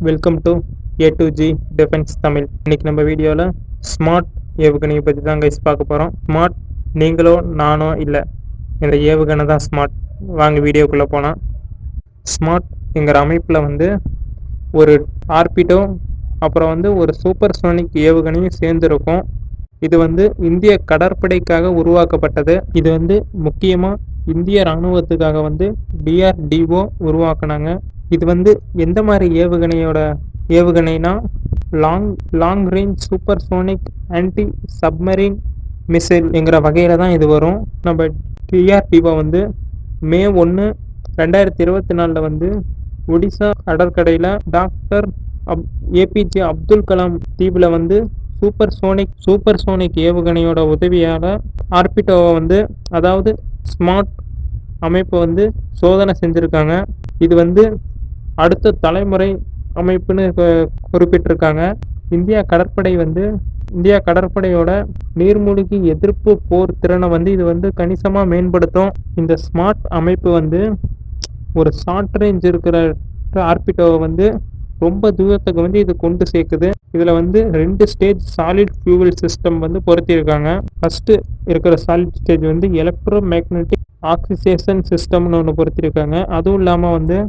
Welcome to A to G defence Tamil. இன்னைக்கு நம்ம வீடியோவில் ஸ்மார்ட் ஏவுகணையை பற்றி தான் கைஸ் பார்க்க போகிறோம். ஸ்மார்ட் நீங்களோ நானோ இல்லை, இந்த ஏவுகணை தான் ஸ்மார்ட். வாங்க வீடியோக்குள்ளே போனால், ஸ்மார்ட் என்கிற அமைப்பில் வந்து ஒரு ஆர்பிட்டோ அப்புறம் வந்து ஒரு சூப்பர் சோனிக் ஏவுகணையும் சேர்ந்துருக்கும். இது வந்து இந்திய கடற்படைக்காக உருவாக்கப்பட்டது. இது வந்து முக்கியமாக இந்திய இராணுவத்துக்காக வந்து DRDO உருவாக்குனாங்க. இது வந்து எந்த மாதிரி ஏவுகணைனா long range supersonic anti submarine missile என்கிற வகையில் தான் இது வரும். நம்ம DRDO வந்து May 1, 2024 வந்து ஒடிசா கடற்கரையில் டாக்டர் APJ அப்துல் கலாம் தீவில் வந்து சூப்பர் சோனிக் ஏவுகணையோட உதவியால் ஆர்பிட்டோவை வந்து, அதாவது ஸ்மார்ட் அமைப்பை வந்து சோதனை செஞ்சுருக்காங்க. இது வந்து அடுத்த தலைமுறை அமைப்புன்னு குறிப்பிட்டிருக்காங்க. இந்தியா கடற்படையோட நீர்மூழ்கி எதிர்ப்பு போர் திறனை வந்து இது வந்து கணிசமாக மேம்படுத்தும். இந்த ஸ்மார்ட் அமைப்பு வந்து ஒரு ஷார்ட் ரேஞ்ச் இருக்கிற ஆர்பிட்டோவை வந்து ரொம்ப தூரத்துக்கு வந்து இது கொண்டு சேர்க்குது. இதில் வந்து 2 ஸ்டேஜ் சாலிட் ஃபியூவல் சிஸ்டம் வந்து பொருத்தியிருக்காங்க. ஃபஸ்ட்டு இருக்கிற சாலிட் ஸ்டேஜ் வந்து எலக்ட்ரோ மேக்னெட்டிக் ஆக்சிசேஷன் சிஸ்டம்னு ஒன்று பொருத்தியிருக்காங்க. அதுவும் இல்லாமல் வந்து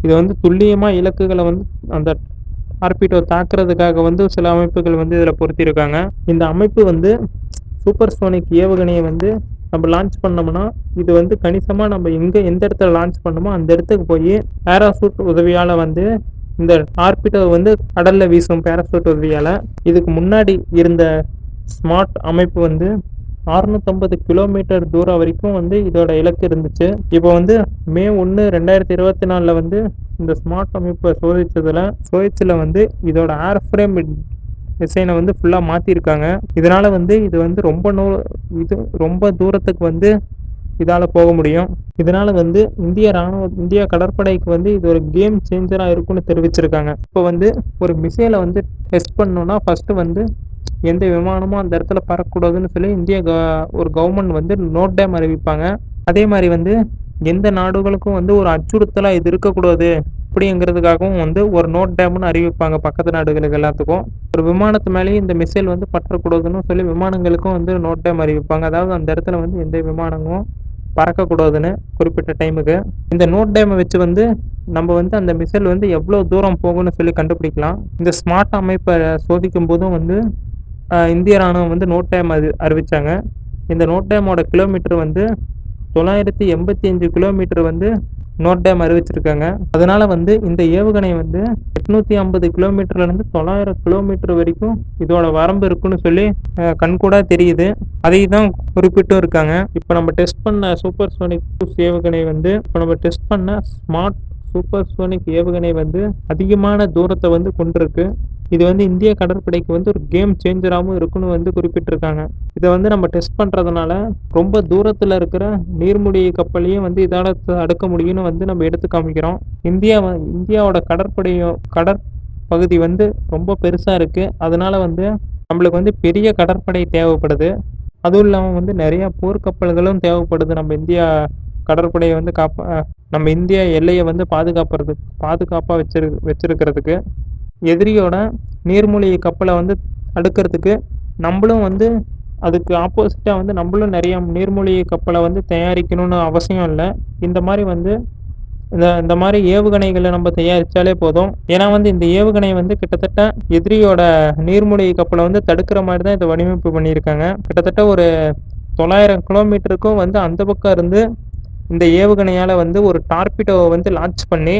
இது வந்து துல்லியமாக இலக்குகளை வந்து அந்த ஆர்பிட்டோ தாக்குறதுக்காக வந்து சில அமைப்புகள் வந்து இதில் பொருத்தியிருக்காங்க. இந்த அமைப்பு வந்து சூப்பர் சோனிக் ஏவுகணையை வந்து நம்ம லான்ச் பண்ணோம்னா, இது வந்து கணிசமாக நம்ம எந்த இடத்துல லான்ச் பண்ணோமோ அந்த இடத்துக்கு போய் பேராசூட் உதவியால் வந்து இந்த ஆர்பிட்டோ வந்து கடலில் வீசும் பேராசூட் உதவியால். இதுக்கு முன்னாடி இருந்த ஸ்மார்ட் அமைப்பு வந்து 650 கிலோமீட்டர் தூரம் வரைக்கும் வந்து இதோட இலக்கு இருந்துச்சு. இப்போ வந்து May 1, 2024 வந்து இந்த ஸ்மார்ட் அமைப்பை சோதிச்சில் வந்து இதோட ஏர் ஃப்ரேம் டிசைனை வந்து ஃபுல்லாக மாற்றிருக்காங்க. இதனால் வந்து இது வந்து ரொம்ப தூரத்துக்கு வந்து இதால் போக முடியும். இதனால் வந்து இந்திய கடற்படைக்கு வந்து இது ஒரு கேம் சேஞ்சராக இருக்குன்னு தெரிவிச்சிருக்காங்க. இப்போ வந்து ஒரு மிசைலை வந்து டெஸ்ட் பண்ணோன்னா ஃபஸ்ட்டு வந்து எந்த விமானமும் அந்த இடத்துல பறக்கக்கூடாதுன்னு சொல்லி ஒரு கவர்மெண்ட் வந்து நோட் டேம் அறிவிப்பாங்க. அதே மாதிரி வந்து எந்த நாடுகளுக்கும் வந்து ஒரு அச்சுறுத்தலாக இது இருக்கக்கூடாது அப்படிங்கிறதுக்காகவும் வந்து ஒரு நோட் டேம்னு அறிவிப்பாங்க பக்கத்து நாடுகளுக்கு எல்லாத்துக்கும். ஒரு விமானத்து மேலேயும் இந்த மிசைல் வந்து பற்றக்கூடாதுன்னு சொல்லி விமானங்களுக்கும் வந்து நோட் டேம் அறிவிப்பாங்க. அதாவது அந்த இடத்துல வந்து எந்த விமானமும் பறக்கக்கூடாதுன்னு குறிப்பிட்ட டைமுக்கு. இந்த நோட் டேமை வச்சு வந்து நம்ம வந்து அந்த மிசைல் வந்து எவ்வளோ தூரம் போகும்னு சொல்லி கண்டுபிடிக்கலாம். இந்த ஸ்மார்ட் அமைப்பை சோதிக்கும் போதும் வந்து இந்திய ராணுவம் வந்து நோட் டேம் அறிவித்தாங்க. இந்த நோட் டேமோட கிலோமீட்டர் வந்து 985 கிலோமீட்டர் வந்து நோட் டேம் அறிவிச்சிருக்காங்க. அதனால வந்து இந்த ஏவுகணை வந்து 850 கிலோமீட்டர்லேருந்து 900 கிலோமீட்டர் வரைக்கும் இதோட வரம்பு இருக்குன்னு சொல்லி கண்கூடா தெரியுது. அதை தான் குறிப்பிட்டும் இருக்காங்க. இப்போ நம்ம டெஸ்ட் பண்ண சூப்பர் சோனிக் ஏவுகணை வந்து ஸ்மார்ட் சூப்பர் சோனிக் ஏவுகணை வந்து அதிகமான தூரத்தை வந்து கொண்டிருக்கு. இது வந்து இந்திய கடற்படைக்கு வந்து ஒரு கேம் சேஞ்சராகவும் இருக்குன்னு வந்து குறிப்பிட்டிருக்காங்க. இதை வந்து நம்ம டெஸ்ட் பண்ணுறதுனால ரொம்ப தூரத்தில் இருக்கிற நீர்மூழ்கி கப்பலையும் வந்து இதால் அடுக்க முடியும்னு வந்து நம்ம எடுத்து காமிக்கிறோம். இந்தியாவோட கடற்பகுதி வந்து ரொம்ப பெருசாக இருக்குது. அதனால வந்து நம்மளுக்கு வந்து பெரிய கடற்படை தேவைப்படுது. அதுவும் இல்லாமல் வந்து நிறையா போர்க்கப்பல்களும் தேவைப்படுது. நம்ம இந்தியா கடற்படையை வந்து நம்ம இந்திய எல்லையை வந்து பாதுகாப்பாக வச்சிருக்கிறதுக்கு, எதிரியோட நீர்மூழ்கி கப்பலை வந்து தடுக்கிறதுக்கு நம்மளும் வந்து அதுக்கு ஆப்போசிட்டாக வந்து நம்மளும் நிறைய நீர்மூழ்கி கப்பலை வந்து தயாரிக்கணும்னு அவசியம் இல்லை. இந்த மாதிரி ஏவுகணைகளை நம்ம தயாரித்தாலே போதும். ஏன்னா வந்து இந்த ஏவுகணை வந்து கிட்டத்தட்ட எதிரியோட நீர்மூழ்கி கப்பலை வந்து தடுக்கிற மாதிரி தான் இதை வடிவமைப்பு பண்ணியிருக்காங்க. கிட்டத்தட்ட ஒரு 900 கிலோமீட்டருக்கும் வந்து அந்த பக்கம் இருந்து இந்த ஏவுகணையால் வந்து ஒரு டார்பிடோவை வந்து லான்ச் பண்ணி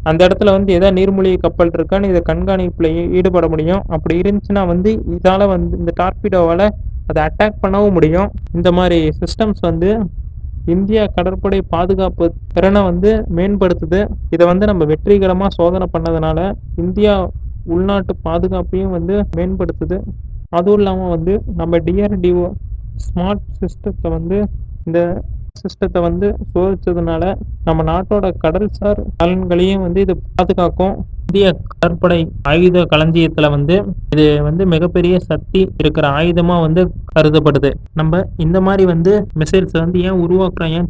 அந்த இடத்துல வந்து எதாவது நீர்மூழ்கி கப்பல் இருக்கான்னு இதை கண்காணிப்பில் ஈடுபட முடியும். அப்படி இருந்துச்சுன்னா வந்து இதால் வந்து இந்த டார்பிடோவால் அதை அட்டாக் பண்ணவும் முடியும். இந்த மாதிரி சிஸ்டம்ஸ் வந்து இந்தியா கடற்படை பாதுகாப்பு திறனை வந்து மேம்படுத்துது. இதை வந்து நம்ம வெற்றிகரமாக சோதனை பண்ணதுனால இந்தியா உள்நாட்டு பாதுகாப்பையும் வந்து மேம்படுத்துது. அதுவும் இல்லாமல் வந்து நம்ம DRDO ஸ்மார்ட் சிஸ்டத்தை வந்து சோதிச்சதுனால நம்ம நாட்டோட கடல்சார் நலன்களையும் வந்து இது பாதுகாக்கும். இந்திய கடற்படை ஆயுத களஞ்சியத்துல வந்து இது வந்து மிகப்பெரிய சக்தி இருக்கிற ஆயுதமா வந்து கருதப்படுது. நம்ம இந்த மாதிரி வந்து மிசைல்ஸ் வந்து ஏன் உருவாக்குறோம், ஏன்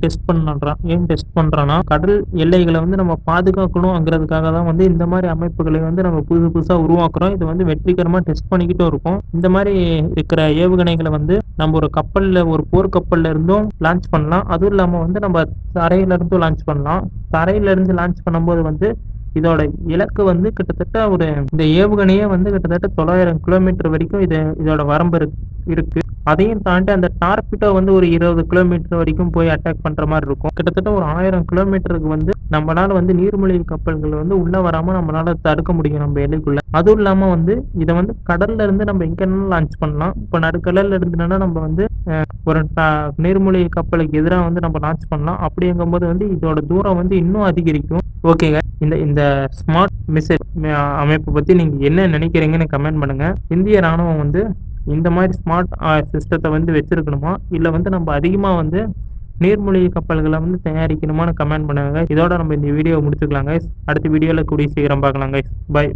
டெஸ்ட் பண்றோம்னா கடல் எல்லைகளை வந்து நம்ம பாதுகாக்கணும்ங்கிறதுக்காக தான் வந்து இந்த மாதிரி அமைப்புகளை வந்து நம்ம புதுசா உருவாக்குறோம். இது வந்து வெற்றிகரமா டெஸ்ட் பண்ணிக்கிட்டும் இருக்கும். இந்த மாதிரி இருக்கிற ஏவுகணைகளை வந்து நம்ம ஒரு கப்பல்ல, ஒரு போர்க்கப்பல்ல இருந்தும் லான்ச் பண்ணலாம். அதுவும் இல்லாம வந்து நம்ம தரையில இருந்தும் லான்ச் பண்ணலாம். தரையில இருந்து லான்ச் பண்ணும்போது வந்து இதோட இலக்கு வந்து கிட்டத்தட்ட இந்த ஏவுகணையே வந்து கிட்டத்தட்ட 900 கிலோமீட்டர் வரைக்கும் இதோட வரம்பு இருக்கு. அதையும் தாண்டி அந்த டார்பிடோ வந்து ஒரு 20 கிலோமீட்டர் வரைக்கும் போய் அட்டாக் பண்ற மாதிரி இருக்கும். கிட்டத்தட்ட ஒரு 1000 கிலோமீட்டருக்கு வந்து நம்மளால வந்து நீர்மூழ்கி கப்பல்கள் வந்து உள்ள வராம நம்மளால தடுக்க முடியும் நம்ம எல்லைக்குள்ள. அதுவும் இல்லாம வந்து இதை வந்து கடல்ல இருந்து நம்ம எங்க லான்ச் பண்ணலாம். இப்ப நடுக்கடல்ல இருந்துன்னா நம்ம வந்து ஒரு நீர்மூழ்கி கப்பலுக்கு எதிராக வந்து நம்ம லான்ச் பண்ணலாம். அப்படிங்கும் போது வந்து இதோட தூரம் வந்து இன்னும் அதிகரிக்கும். ஓகேங்க, இந்த ஸ்மார்ட் மிசைல் அமைப்பு பத்தி நீங்க என்ன நினைக்கிறீங்கன்னு கமெண்ட் பண்ணுங்க. இந்திய ராணுவம் வந்து இந்த மாதிரி ஸ்மார்ட் சிஸ்டத்தை வந்து வச்சிருக்கணுமா, இல்ல வந்து நம்ம அதிகமா வந்து நீர்மூழ்கி கப்பல்களை வந்து தயாரிக்கணுமான்னு கமெண்ட் பண்ணுங்க. இதோட நம்ம இந்த வீடியோ முடிச்சுக்கலாம் கைஸ். அடுத்த வீடியோல கூடிய சீக்கிரம் பார்க்கலாம் கைஸ். பை.